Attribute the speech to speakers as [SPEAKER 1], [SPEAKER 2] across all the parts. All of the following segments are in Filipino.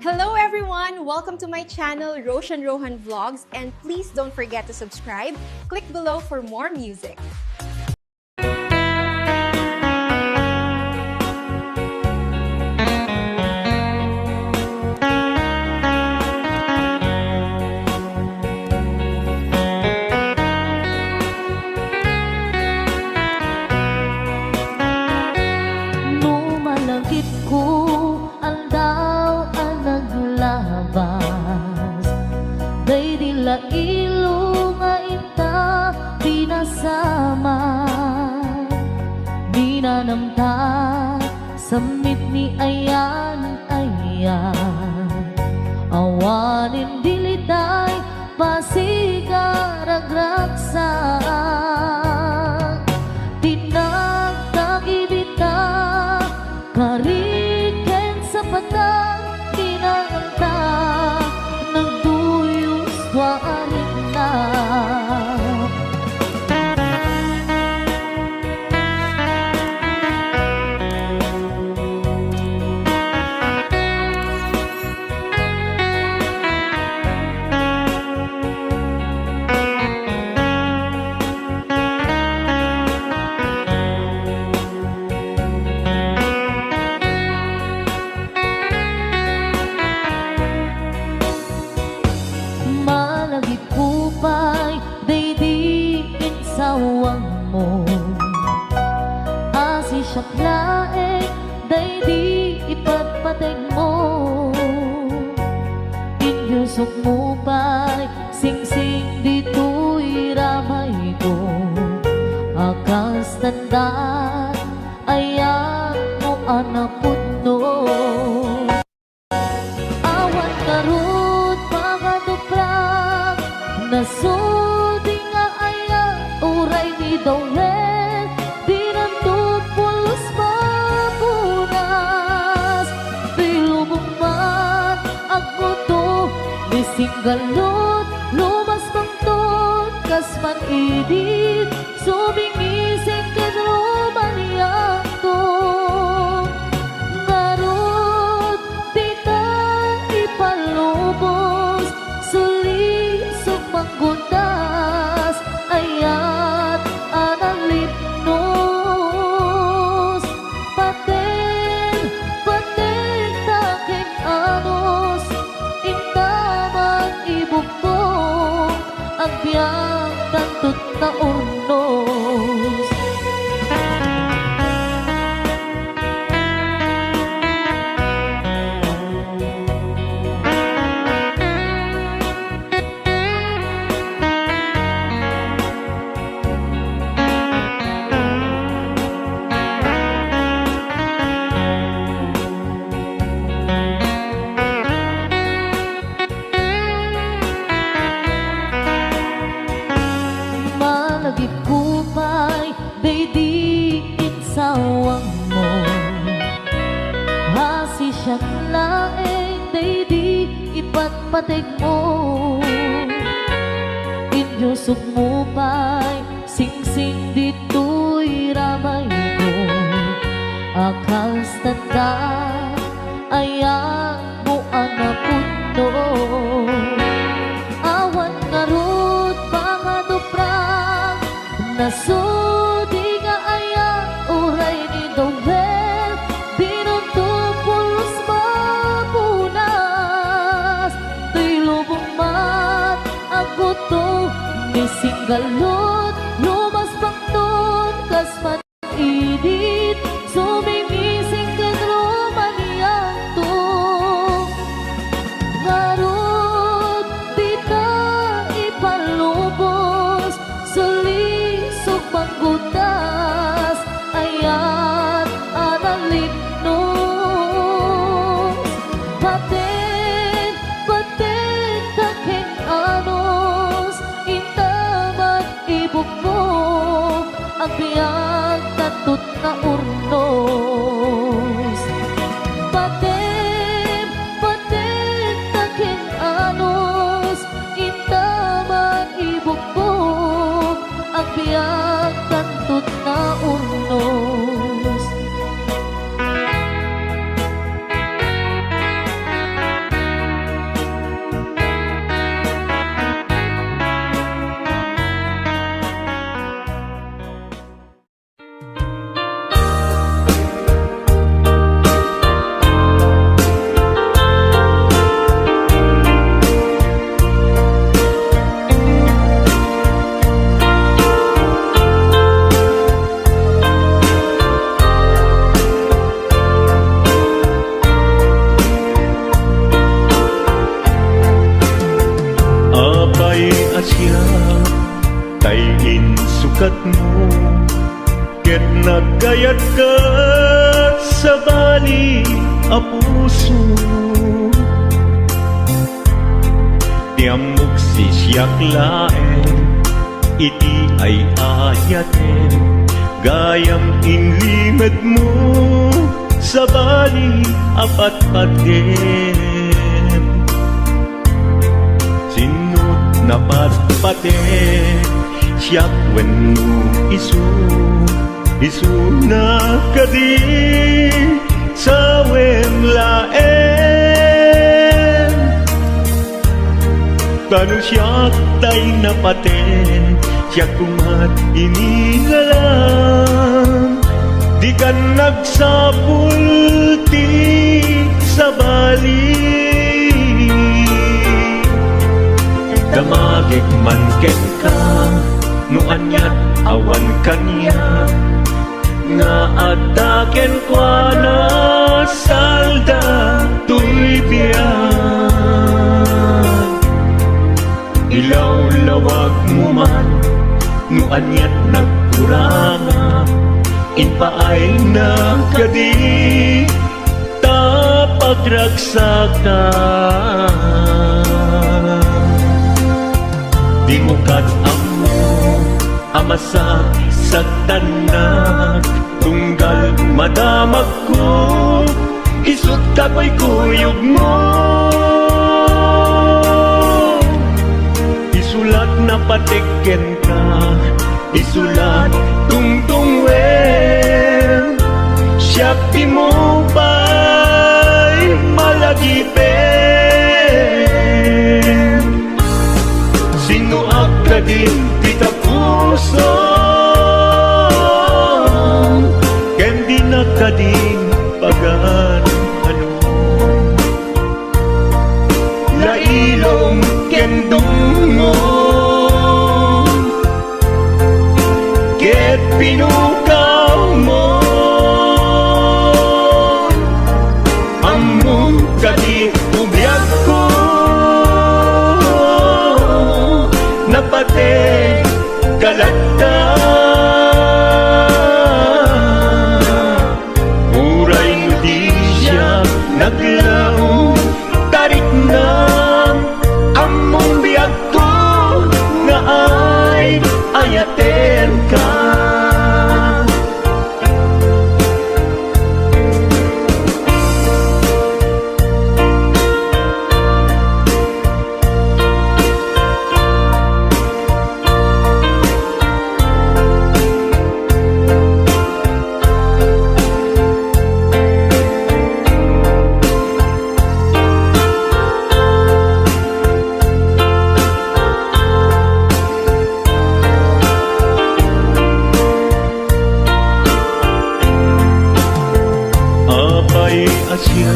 [SPEAKER 1] Hello everyone! Welcome to my channel, Roshan Rohan Vlogs, and please don't forget to subscribe. Click below for more music.
[SPEAKER 2] Numalagit ko andaw ang naglabas, day dila ilo nga ita pinasama, binanamta samit ni ayan awanin diliday pasigaragraksan tinagtagibita kariken sa patang kinanganta nagduyos tuwarin na. Malagit kupay, daydiin sawang mo, asi siyak laeng, daydi ipagpateg mo, inyusok mo pa'y sing-sing dito'y ramay ko, akas tandaan, ayan mo anak putno. Awan karut pakaduprak, nasudi nga aya uray ni Dawel, dinantod pulos mapunas, dilubungman ako to, bisinggalot, lumas pangton, kasman idit, sumingising kadrumaniyang to. Ngarot, di ka ipalubos, sulisog manggundas, ayat analipnos, paten taking anos, intamang ibugtong, ang biyang tantut na urnos. Malagit kupay, daydiin sawang mo, hasi siyak laeng, daydi ipagpateg mo, inyusok mo pa'y sing-sing dito'y ramay ko, akas tanda, ayan mo anak putno. Awan ngarut pangaduprak, nasudi nga aya uray ni Dawel, dinunto pulos mapunas, dilubong mat ako to, nisinggalot, lumas pangton, kasman idit, sumimising kadrumaniyang to. Ngarot, di ka ipalubos, sulisog manggundas, ayat analipnos, paten taking anos, intamang ibugmo, ang biyang tatut
[SPEAKER 3] kay insukat mo, ket nagkayat ka sa bali a puso. Tiamok si siyak laeng, iti ay ayaten, gayam inlimed mo sa bali apat patem. Sinut na patpaten, siyak wenno isu na kadi sa wemlaen. Kanu siyak tay napaten, siyak kumat inilalang, di ka nagsapulti sa bali. Damagik man ken ka, no anyat awan kanya, nga ataken kwa na salda tuy biyan. Ilaw-lawag mo man, no anyat nagkuranga, inpaay na kadi tapagragsakan. Di mo amo amasak sa tanak, tunggal madamag ko, isut ka ko'y kuyog mo. Isulat na patiken ka, isulat tungtungwen, siyak di mo ba'y malagipen. Sinuak ka din kita puso, ken di na ka din pagan ano. Lailong ken dungon, ket pinukaw mo, among kadi ubiyag ko, napate kalagta. Uray mo di siya naglaw, tarik na among biyag ko, nga ay ayaten ka. Asya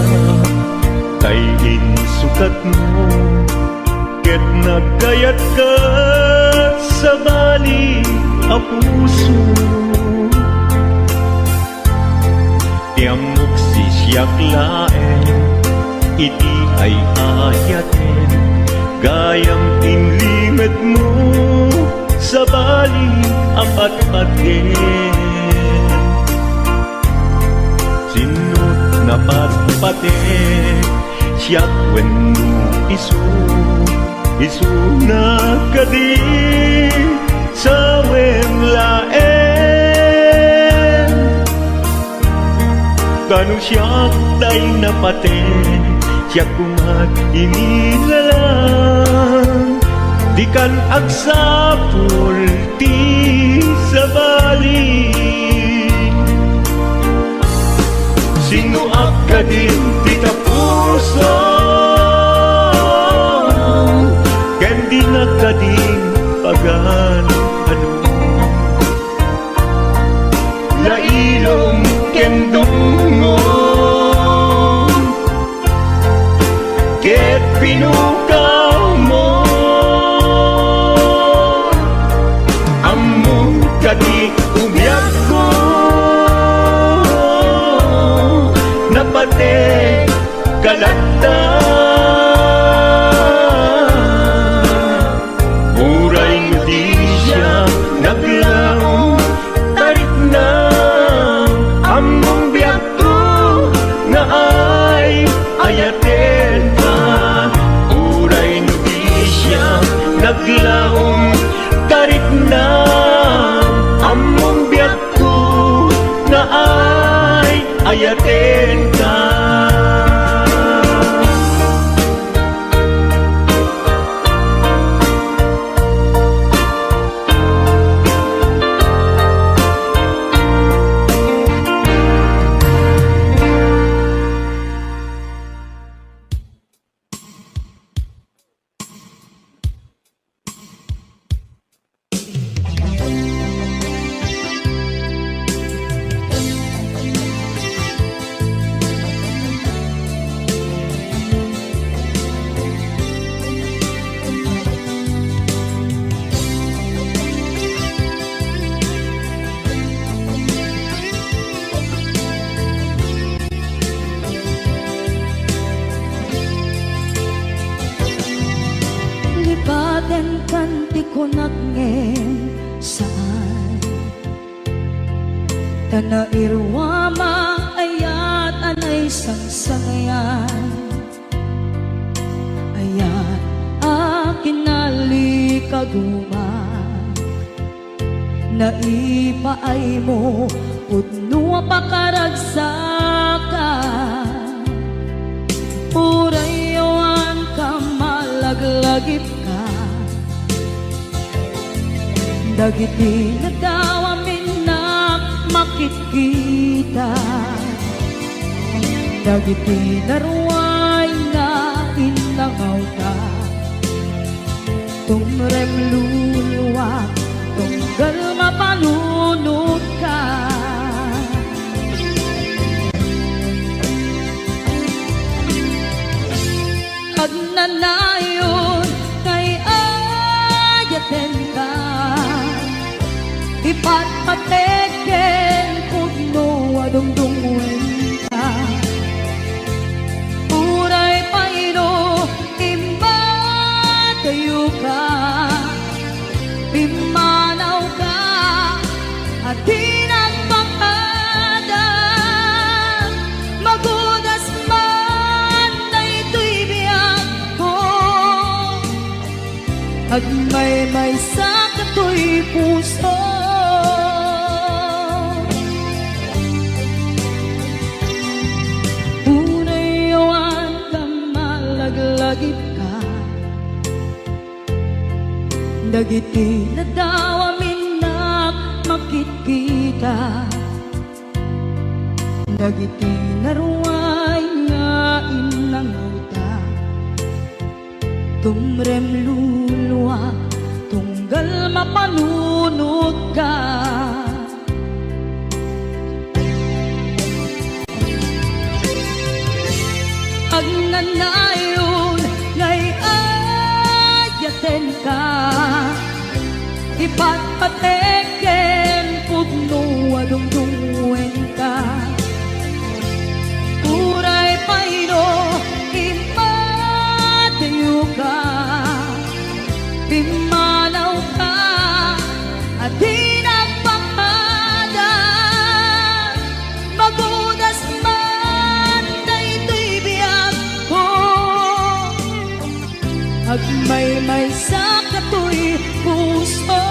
[SPEAKER 3] kay insukat mo, ket nagkayat ka sa bali a puso. Tiamok si siyak laeng, iti ay ayaten, gayam inlimed mo sa bali apat paten. Sinut na patpaten, siyak wenno isu na kadi sa wemlaen. Kanu siyak tay napaten, siyak kumat inilalang, di kan agsapulti sa bali. Sinuak ka din tita puso, ken di na ka din pagan ano. Lailong ken dungon, ket pinukaw mo, among kadi ubiyag ko, napate kalagta. Uray mo di siya maglaom tarik na among biyak ko na ay ayaten ka.
[SPEAKER 2] Libaten kanti ko nagngem saan Tanairwama ayat anay sangsangayan Ayat akin nalikaguma Naipaay mo udno pakaragsakan Urayawan ka malaglagip ka Dagiti nagdawamin na makikita Dagiti naruay na inangaw ka Tumrem luluwa tunggal mapanunod ka Agnanayon kay ayaten ka Ipatpateken pugno adungdungwen ka Uray paino imbatayo ka Pimanaw ka at tinagpakadang Magudas man na ito'y biyak ko Agmay-may sa kato'y puso Unayawan ka malaglagip ka Dagiti nadawamin na makikita Dagiti naruay nga inangauta Tumrem luluwa tunggal mapanunod ka Agnanayon ngay ayaten ka Ipatpateken pugno adungdungwen ka Uray paino impatayo ka Pimanaw ka at tinagpakada Magudas man na ito'y biyak ko Agmay-may sa kato'y puso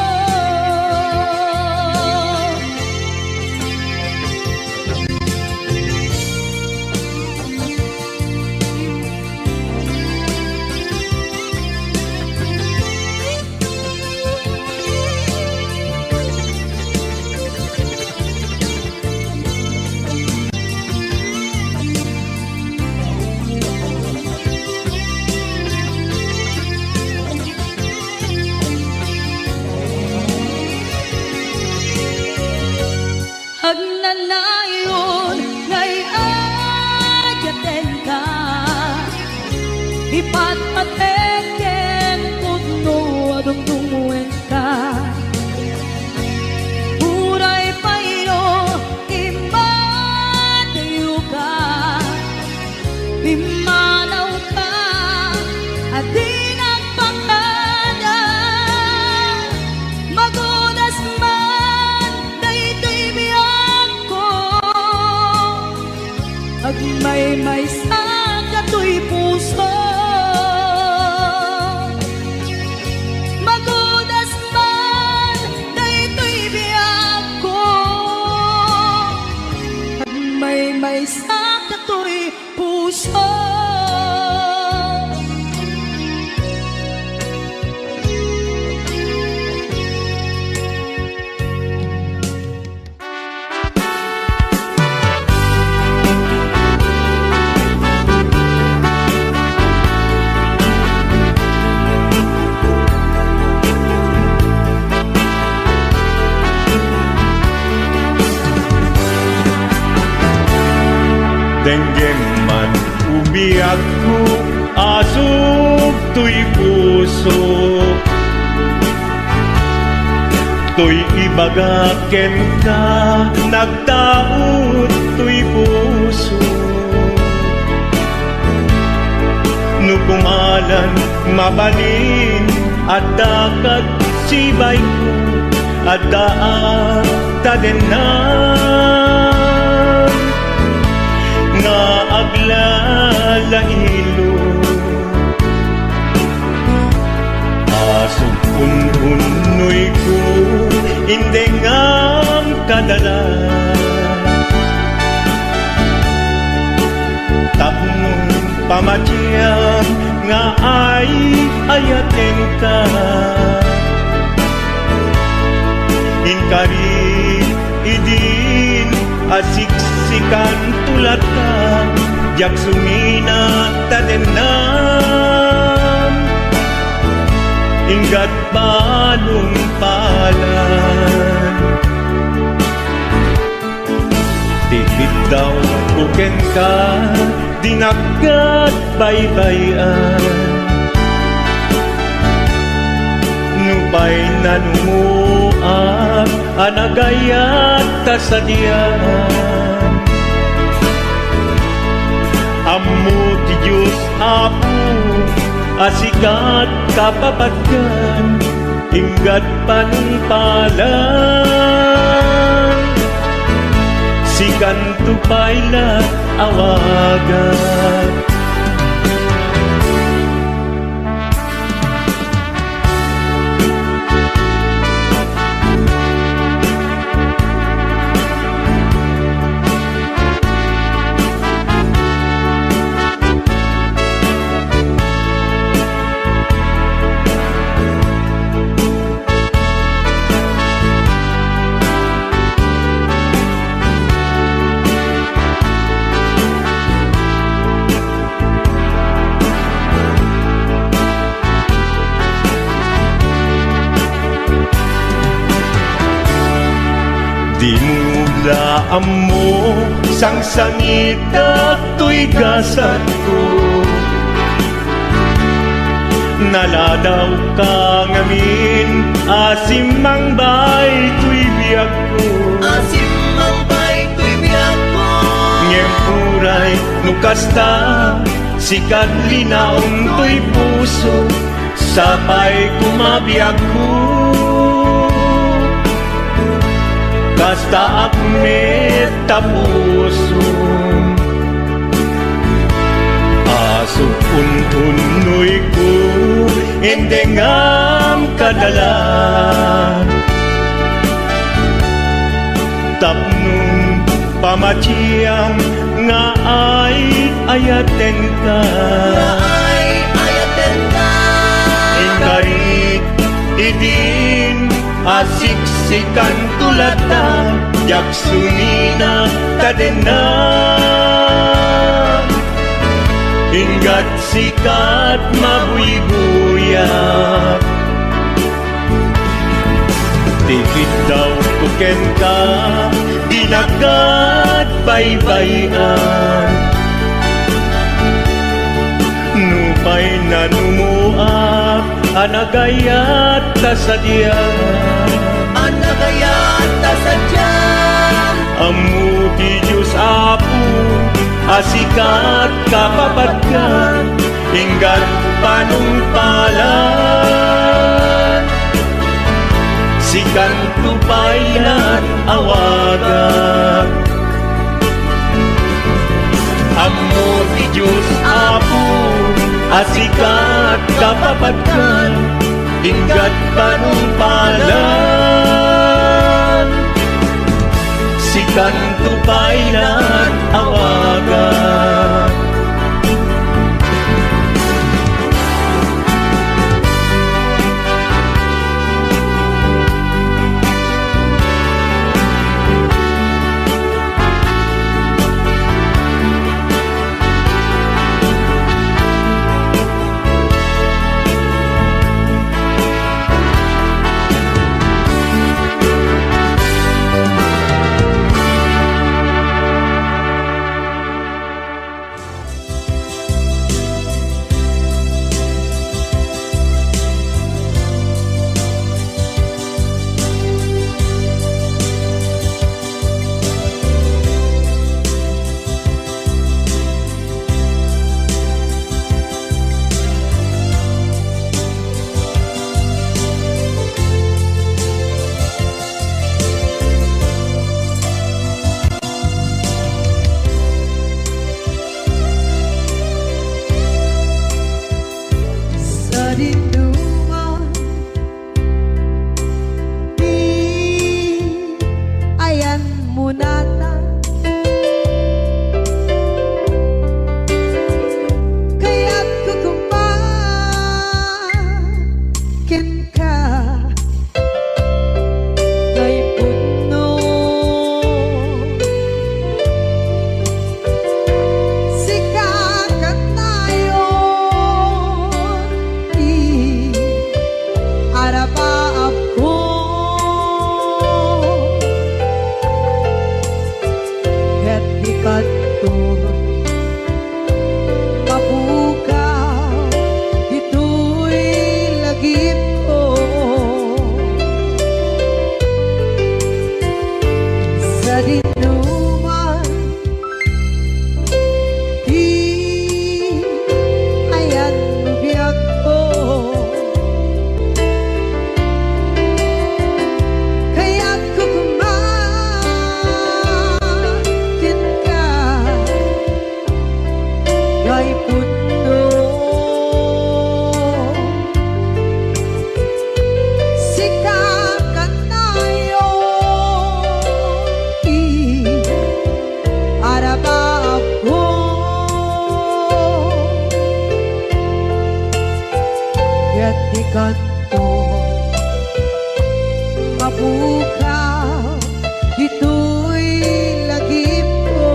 [SPEAKER 2] Agnanayon ngay ayaten ka Ipatpateken pugno adungdungwen ka Uray paino imbatayo ka Pimanaw ka at tinagpakada Magudas man na ito'y biyak ko Agmay-may sa kato'y puso
[SPEAKER 3] Denggem man umiyak ko, asog to'y puso. To'y ibagaken ka, nagtaot to'y puso. Nukumalan, mabalin, at dakat sibay ko, at daan tadenan. Nga aglalahilo, asog unhunoy ko, hindi ngam kadala. Tapnong pamatyang nga ay ayaten ka. Inkari idin asiksikan tulat ka, jak sumina tadenan. Ingat balong palan, dikit daw buken ka, dinagat baybayan. Nubay na numuak, anagayat tasadian. Ammo ti Diyos Apo, asikat kapapatkan, ingat panumpalan. Sikan tupayla awagan. Di mula mo sang sangit at to'y gasat ko. Naladaw ka ngamin, asimang bay to'y biyag ko.
[SPEAKER 2] Asimang bay to'y biyag ko.
[SPEAKER 3] Ngem uray nukasta, sikat linaong to'y puso, sapay kumabiyag ko. Kasta akmet tapuso, asok untunoy ko, endengam kadalan. Tapnong pamatyang nga ay ayaten ka.
[SPEAKER 2] Nga ay ayaten ka.
[SPEAKER 3] Inkarit idin asiksikan tulatan, jak sumina tadenan. Ingat sikat mabuy-buyak, dikit daw tuken ka, dinagat baybayan. Nupay na numuak, anagayat tasadyan.
[SPEAKER 2] Anagayat tasadyan.
[SPEAKER 3] Ammo ti Diyos Apo, asikat kapapatkan, ingat panumpalan. Sikan tupaylan awagan. Ammo ti Diyos Apo, asikat kapapatkan, ingat panumpalan. Sikan tupaylan awagan.
[SPEAKER 2] dinuman di ayan munata kaya't kukumpakin ka kay puno sikakat nayon di arabaab ko ket di kadto mabukaw dito'y lagip ko sa dinuman di ayan biyak ko kaya't kukumakin ka kay puno sikakat nayon di arabaab ko ket di kadto mabukaw dito'y lagip ko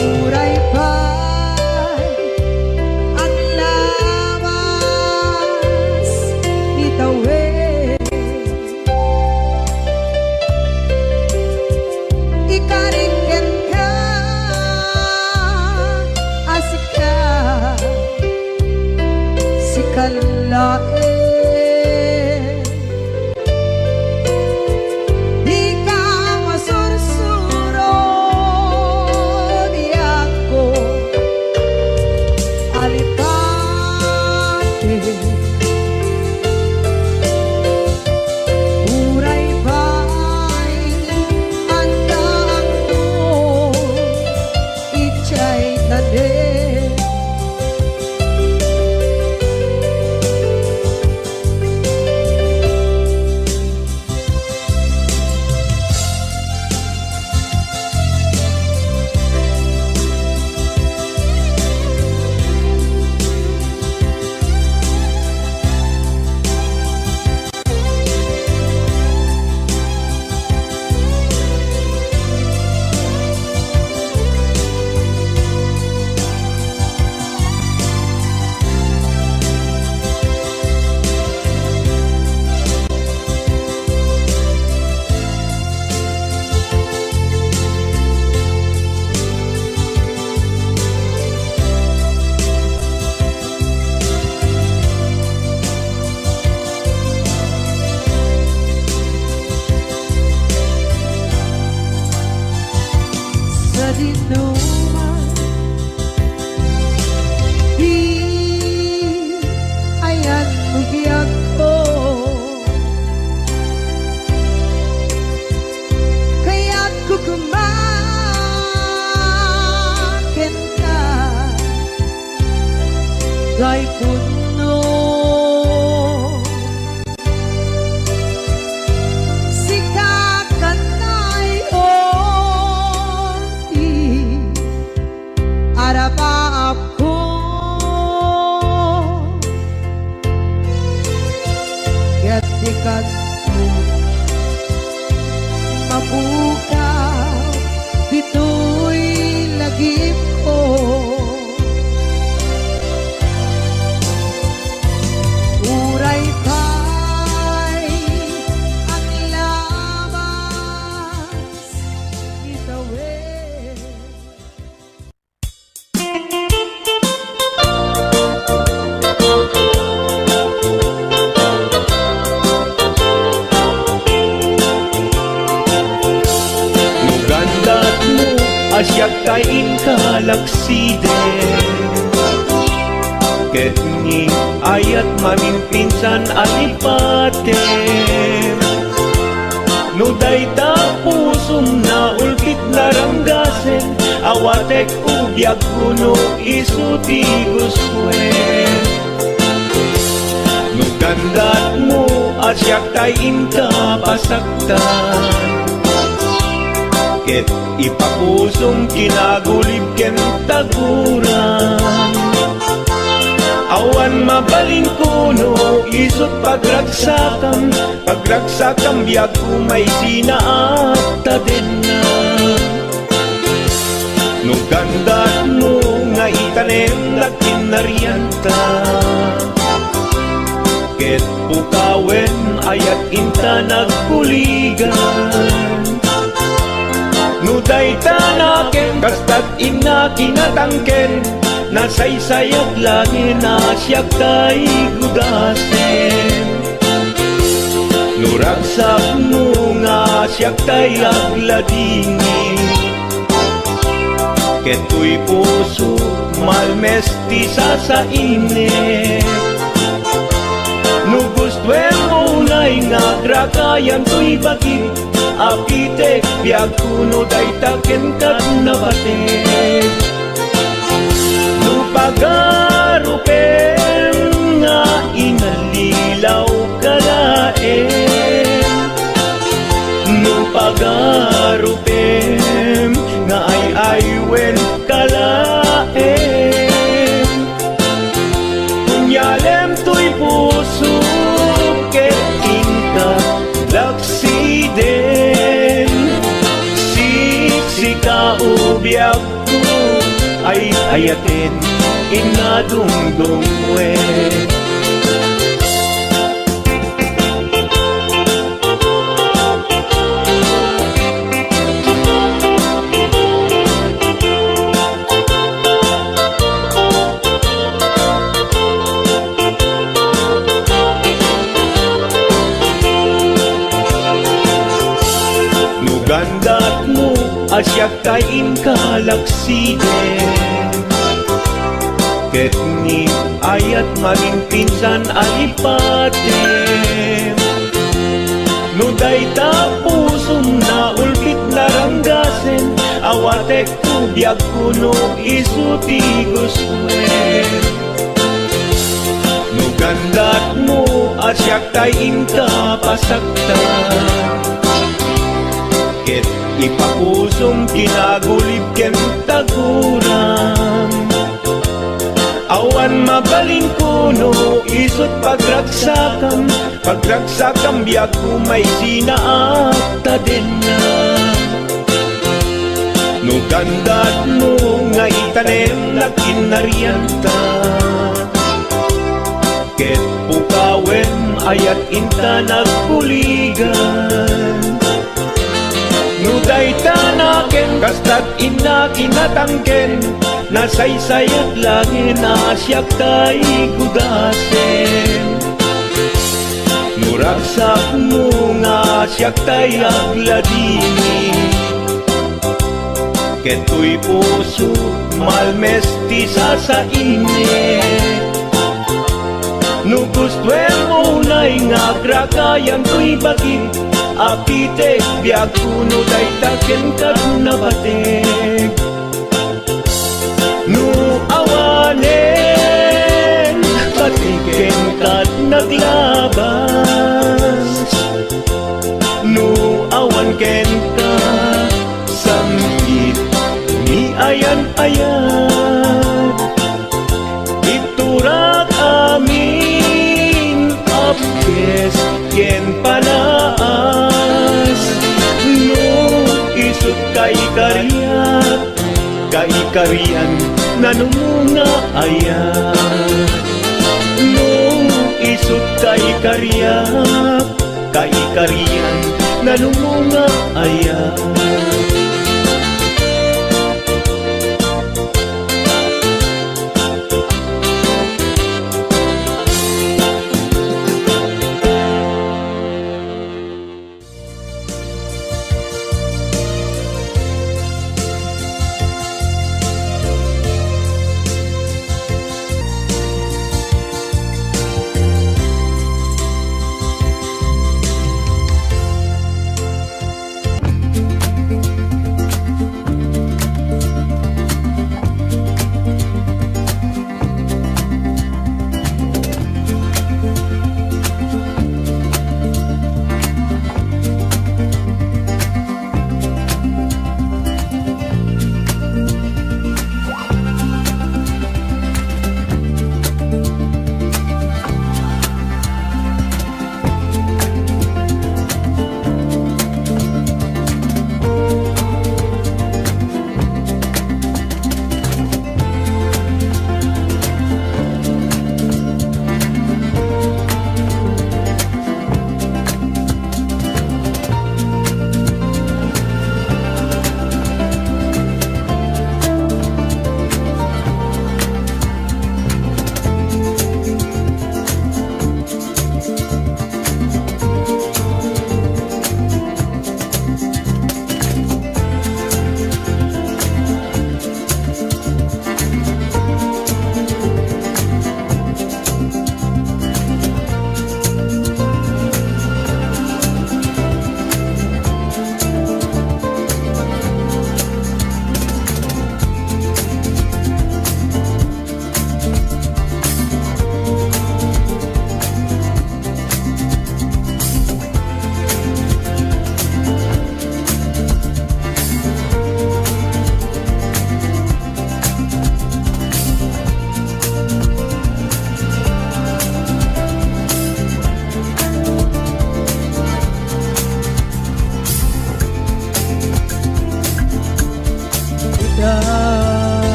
[SPEAKER 2] uray pa'y ang lawas ni tawid ikariken ka asika sikalae di ka masursuro di ako alipate uray ba'y andaan mo ichay tanin sa dinuman di ayan biyak ko kaya't kukumakin ka kay puno sikakat nayon di arabaab ko ket di kadto mabukaw dito'y lagip ko uray pa'y ang lawas ni tawid
[SPEAKER 3] Lugandat mo asyak kain kalaksiden ket ni ayat mamimpinsan alipaten no dayta pusum na ulkit naranggasen awatek ubiyag kuno isuti guswen. Nugandat mo asyak tayin ka pasaktan, ket ipapusong kinagulib ken taguran. Awan mabaling kuno isut pagragsakam, pagragsakam biag umay sinaat tadenna. Nugandat mo nga itanem na kinarianta, ket pukawen ayat inta nagkuligan. Nuday tanaken kastat ina kinatangken, nasaysayat langin asyak tay gudasen. Nuragsak mo nga asyak tay agladingin, keto'y puso malmesti sa init. Nugustwen mo unay nga grakayan to'y bakit, apitek biag kuno day taken kat nabatek. Nupagarupen nga inalilaw kalaen, nupagarupen nga ay-aywen kalaen. Kunyalem to'y puso ket inka laksiden, siksika ubiyag ko ay ayatin inadungdungwe. Nugandat mo asyak tayin kalaksiden, ket ni ayat maging pinsan alipaten. Nuday tapusong na ulpit naranggasen, awatek ubiyag kuno isuti guswen. Nugandat mo asyak tayin ka pasaktan, ket ipapusong kinagulib ken taguran. Awan mabaling kuno isut pagragsakam, pagragsakam biag umay sinaat tadenna. Nugandat mo nga itanem na kinarianta, ket pukawen ayat inta nagkuligan. Nuday tanaken kastat ina kinatangken, nasaysayat langin asyak tay gudasen. Nuragsak mo nga asyak tay agladini, keto'y puso malmesti sa init. Nugustwen mo unay nga grakayan to'y bakit, apitek biag kuno day taken kat nabatek. Nu awanen patiken kat naglabas, nu awan ken ka samgit ni ayan-ayan. Iturak amin apkes ken panaas, nu isut kay kariyat, kay kariyan nanumunga ayan. Nu isut kay kariyak, kay kariyan nanumunga ayan.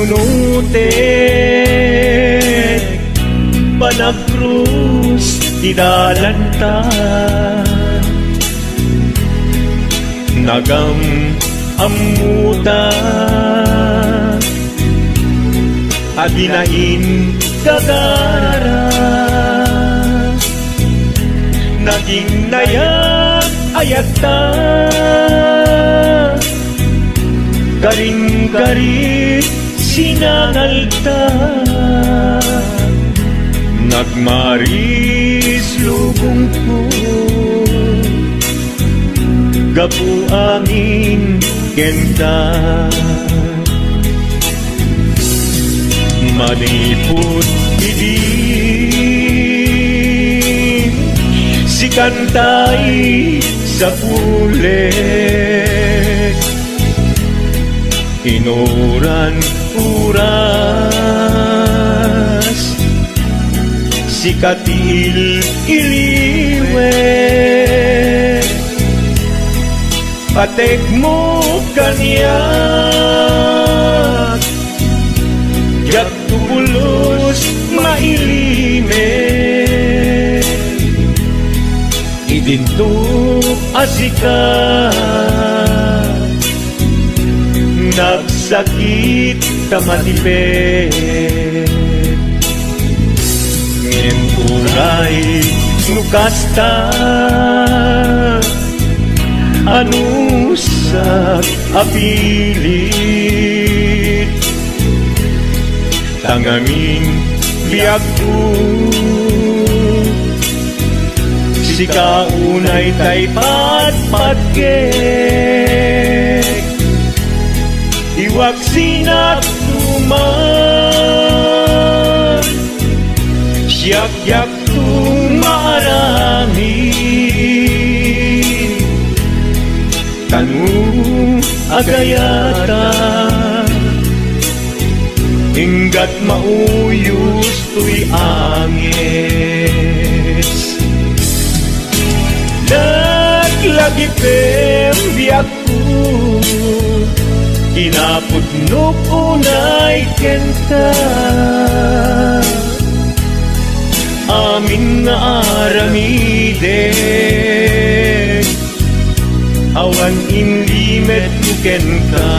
[SPEAKER 3] Nunutek Panagkrus Tidalanta Nagam amuta Adinain kagara Naging nayak ayata Karing-karit sinangalta Nagmaris lubong ko Gapu angin kenta Manipot idin Si kantay sa pulet Inuran uras Si katil iliwe Patek mo kanyak Yak tubulos mailime Idinto asika Nagsakit tamatipet Ngenturay nukasta Anusak apilit Tangangin biag ko Si kaunay tay patpatkek Iwag sinat tuman Siyak-yak tumarami Kanu agayata Hinggat mauyos tuy angis Naglagi pembiak ko Kinaputnok unay kenta Amin nga aramiden Awan inlimet ko kenta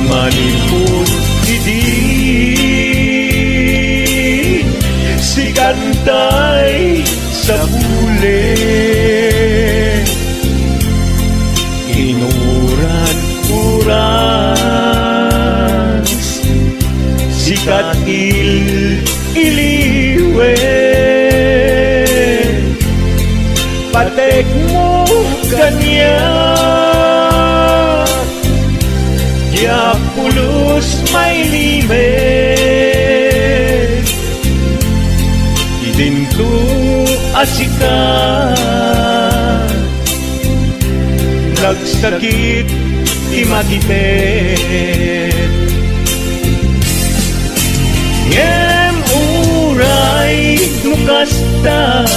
[SPEAKER 3] Manipot idin Si kantay sa bulet Inuran uras Si katil iliwe Patek mo kanya Ya pulos may limet Idinto asika Nagsakit imakipet Ngem uray nukasta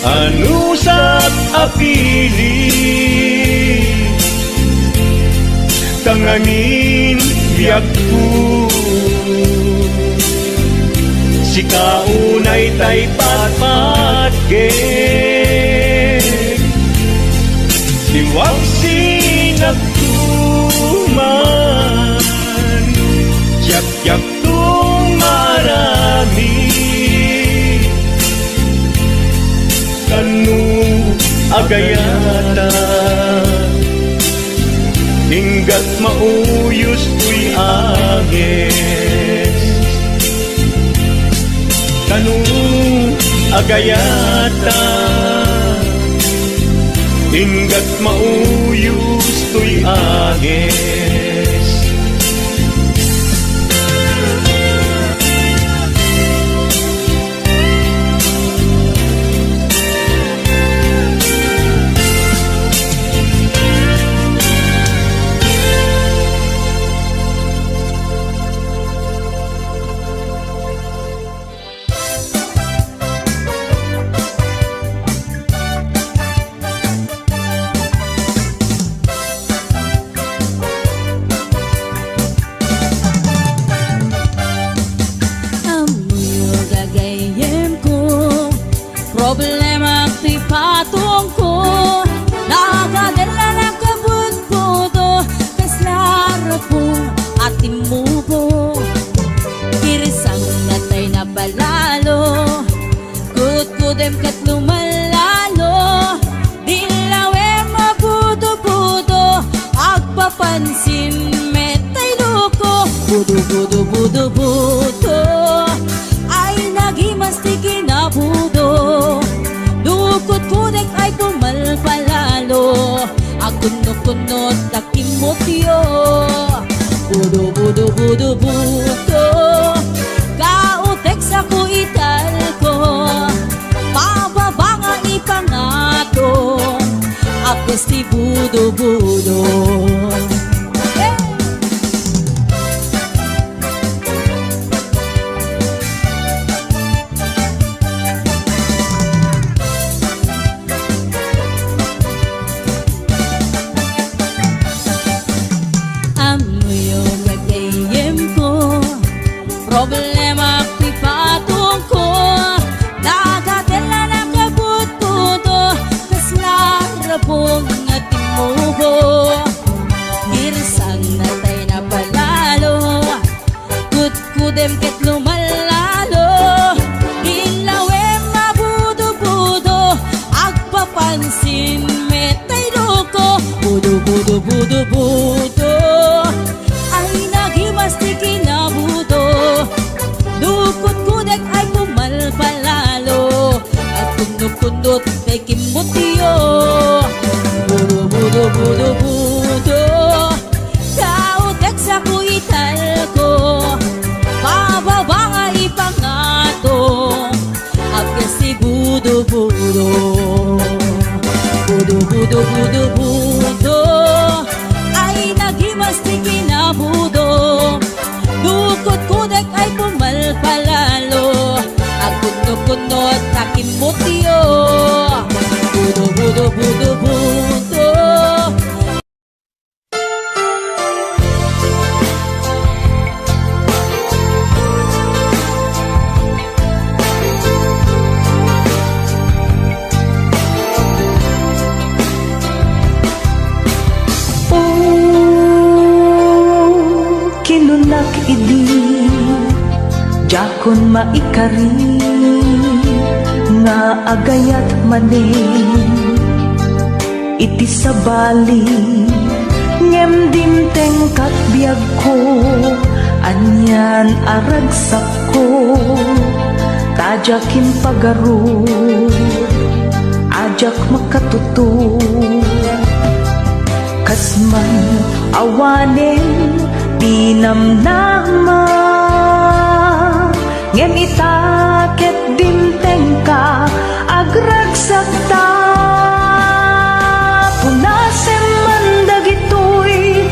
[SPEAKER 3] Anusak apili Tangangin biag ko Si kaunay tay patpatkek Iwag sinagtuman Yak-yak tumarami Kanu agayata Hinggat mauyos tuy agis Kanu agayata Hinggat mauyos tuy agis
[SPEAKER 2] gagayem ko, problema ti patong ko, nagadala ng kabut-buto, kaslarapong atin mo po, kirisang natay na balalo, kut-kudem kat lumalalo, dilawe mabuto-buto, agpapansin metay luko, budo-budo-budo-budo, ay nagimastik kinabudo, dukot-kudek ay pumalpalalo, akunot-kunot takimotyo, budo-budo-budo-budo, kautek sa kuital ko, pababa nga ipangato, apes ti budo-budo. Problema ti patong ko, nagadala ng kabut-buto, kaslarapong ating muho, hirsang natay na palalo, kut-kudem ket lumalalo, ilawe mabudo-budo, agpapansin metay loko, budo-budo-budo-budo, ay nagimastik kinabudo, dukot-kudek ay pumalpalalo, at kundot-kundot kay kimutyo, budo-budo-budo-budo, kautek sa kuital ko, pababa nga ipangato, apes si budo-budo, budo-budo-budo-budo, ay nagimastik kinabudo, dukot-kudek ay pumalpalalo, at kundot-kundot takimutyo, budo-budo-budo-budo.
[SPEAKER 4] Kinunak idi jakon maikari nga agayat manin iti sabali ngem dimteng kat biag ko anyan aragsak ko tajakin pagaro ajak makatuto kasman awanen pinamnama ngem itaket dimteng ka agragsak ta punasem man dagitoy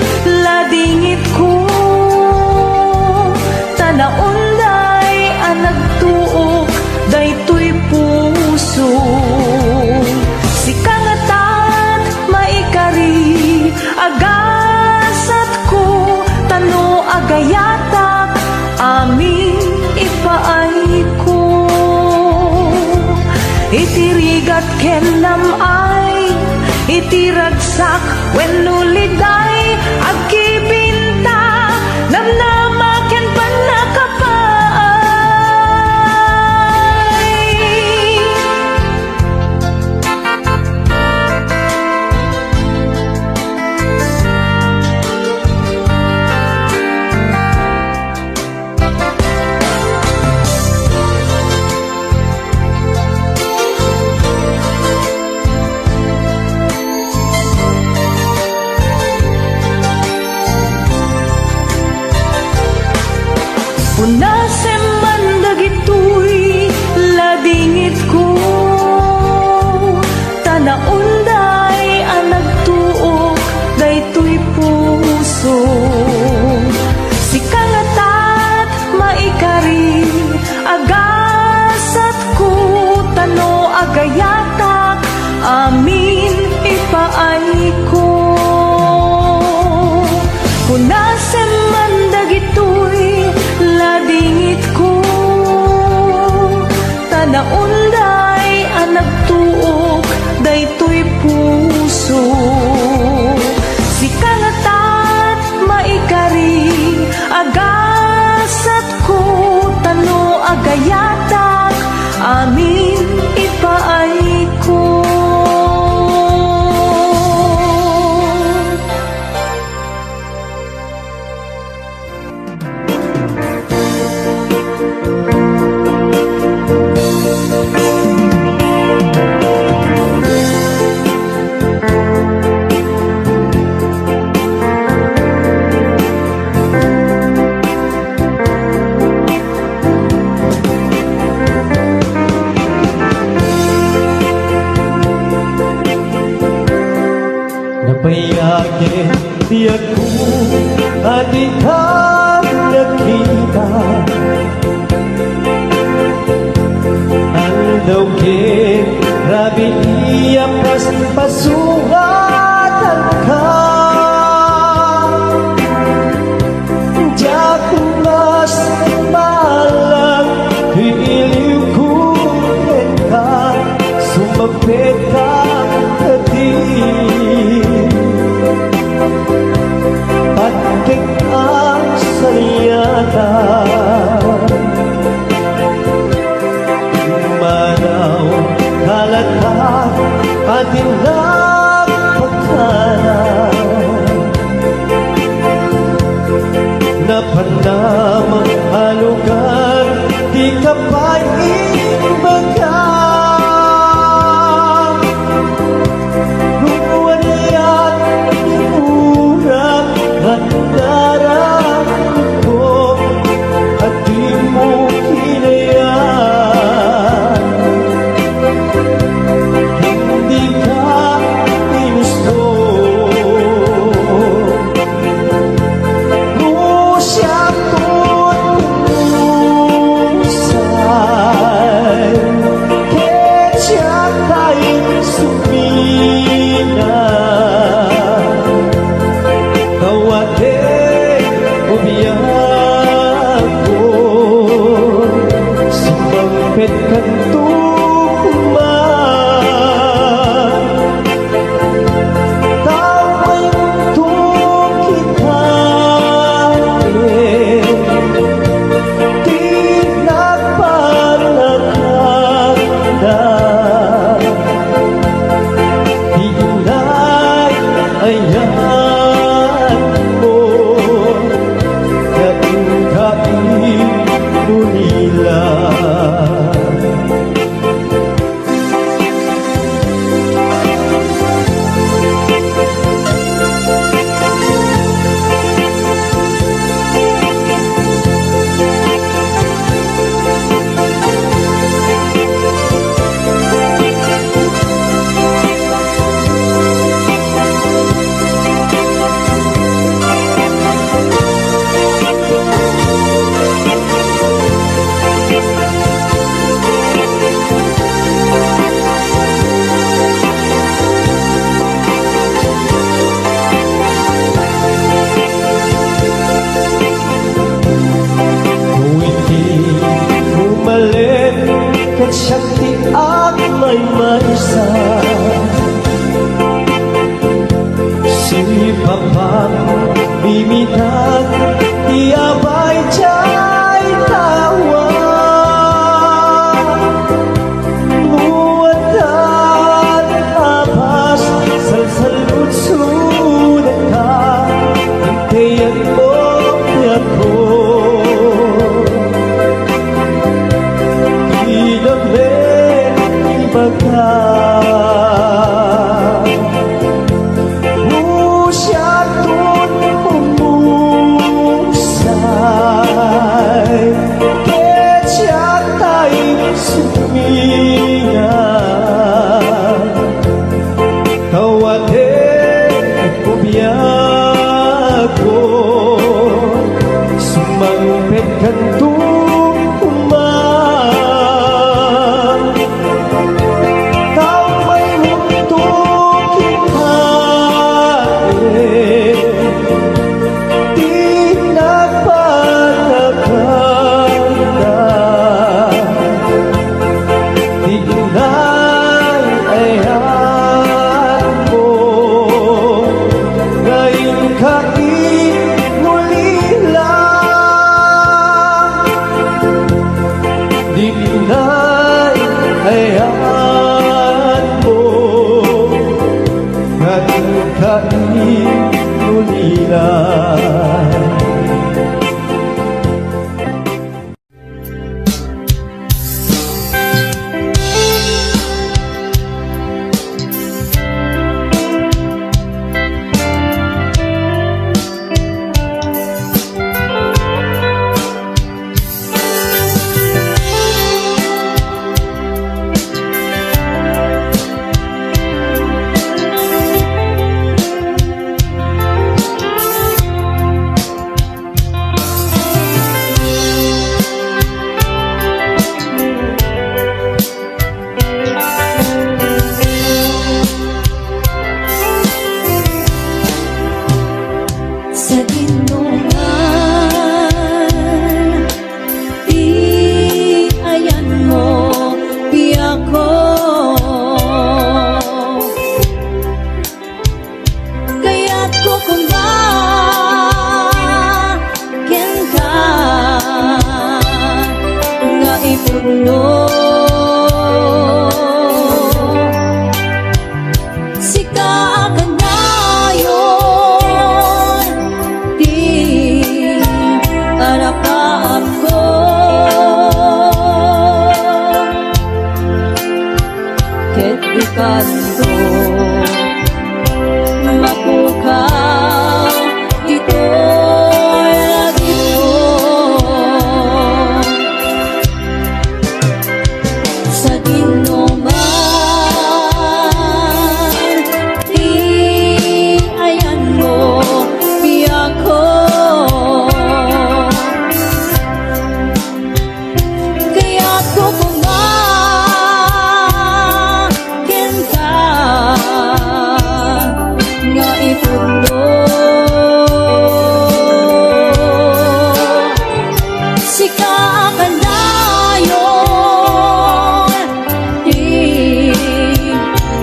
[SPEAKER 4] ladingit ko tanaunday anagtuok daytoy puso sikangatat maikari agasat ko tano agayatak aming ipaay ko itirigat kenam ay itiragsak wenno liday agkibinta namnama ken panakapaay amin ipaay ko.
[SPEAKER 3] Napayagin di ako at ikaw nakita. Andawin, rabi iyapas pasungatan ka. Jakumas malang hiiliw ko ka. Sumapit ka pagkik ang sariyata. Manaw halata atin nagpagkala. Napanamang halugan di ka pa imbaga. Shakti at may maisa. Si Papa bimitag iabay jay tawa. Muatan abas salsalud sudah ka. Hintayan mo ako. Musyatun umusay kecatay suminga tawate kubiyago sumangpet kantung
[SPEAKER 2] kanto mapukaw dito'y lagi ko sa dinuman di ayan mo iyak ko kaya't ko kumakin ka nga ipundo sika ka dayon di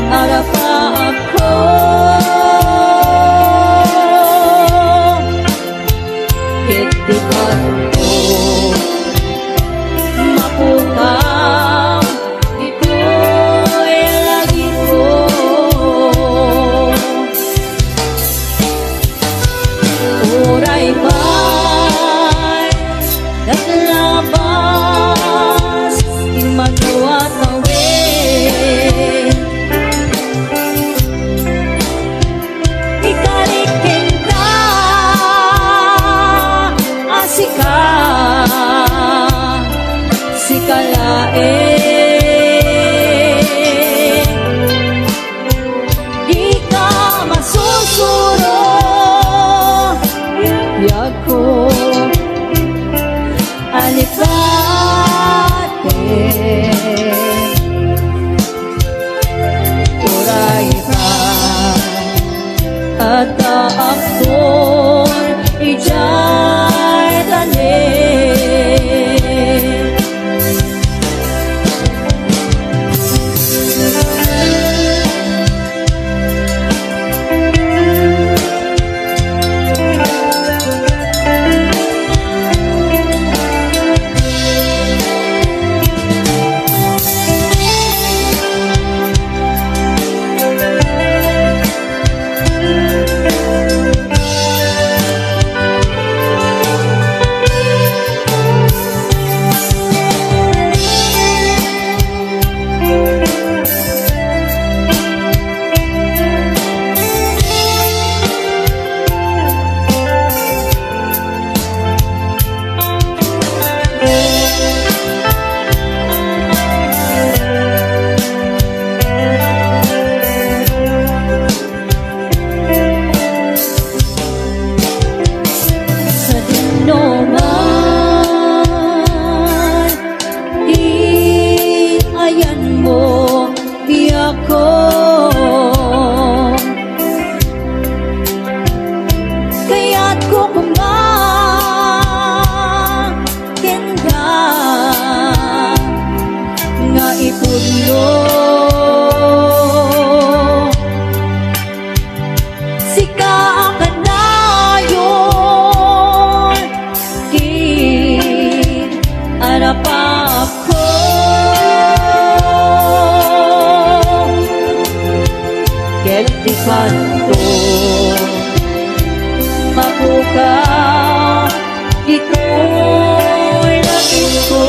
[SPEAKER 2] arapa ako kiti kanto mapukaw ito'y lagi ko oray ba'y naglabas di magluwat away ikalikin ka asika sikalae di ka masusuro yag ko alipate uray ka at aakon ijay tanin sa dinuman di ayan mo iyak ko kaya't ko kumakin ka nga ipuno sika ka dayon di arapa ako kiti kanto mapukaw ito'y lagi ko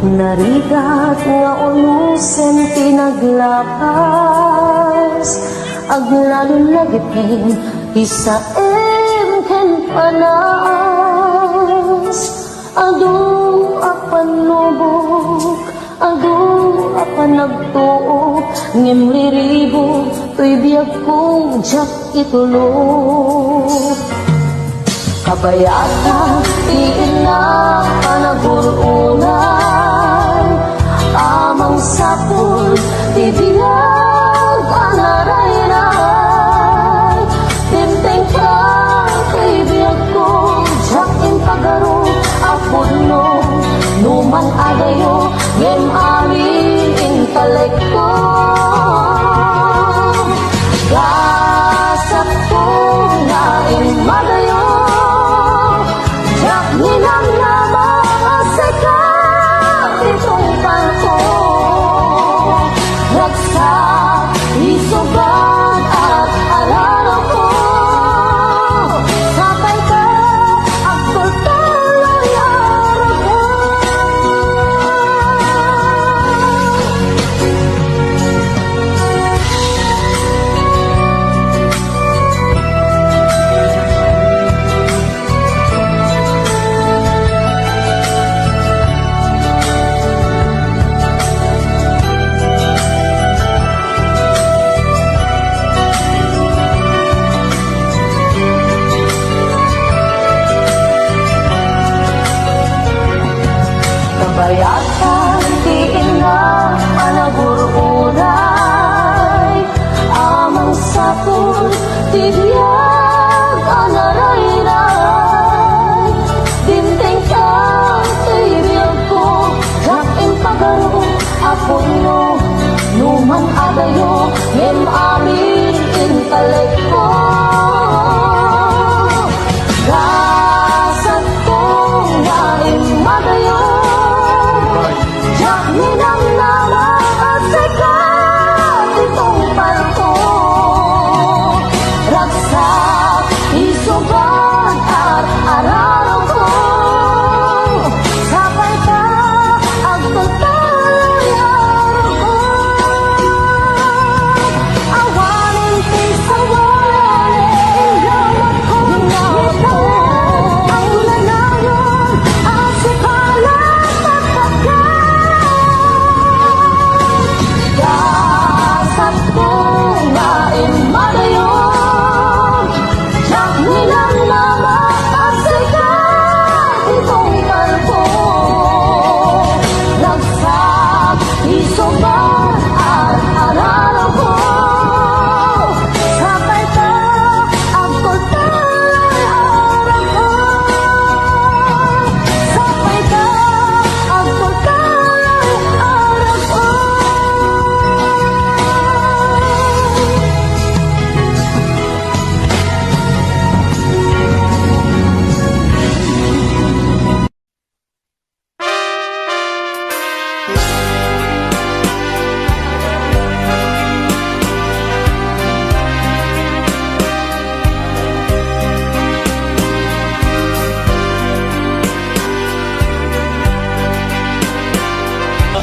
[SPEAKER 4] Narigat nga unusen tinaglapas aglalon lagitin isaem ken panas adu apan lubog adu apan nagtuo ngem liribo tuy biyag ko jak itulog kabayata iina panagurunan amang sapul ibiyag anaray-ray tinteng ka kaibiyag ko jakin pagaro apod no numan adayo ngem amin intalek ko gasap ko nga madayo jak ninang naman sa itong palko nagsa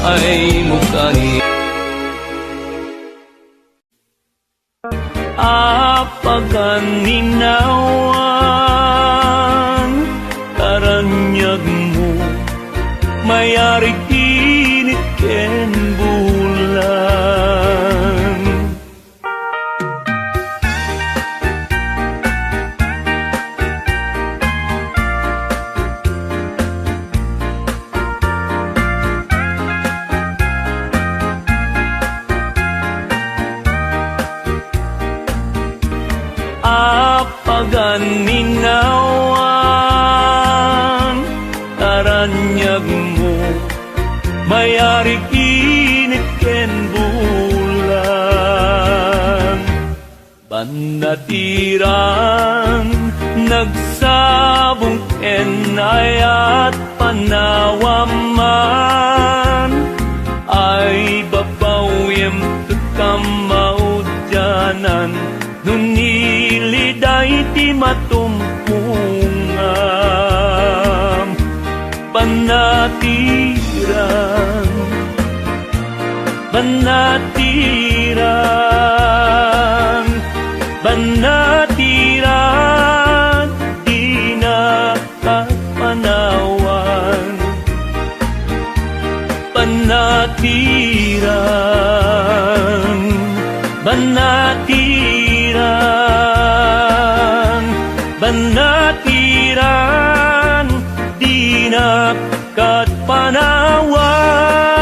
[SPEAKER 3] ay mukani apagan ninawan karanyag mo mayari kinit ken bulan apagan ninawan karanyag mo mayari kinit ken bulan banatiran nagsabong enay at panawaman ay babawim kakamaudyanan nuniliday ti matumpungam banatiran banatiran banatiran di nakapanawan banatiran banatiran banatiran di nakapanawan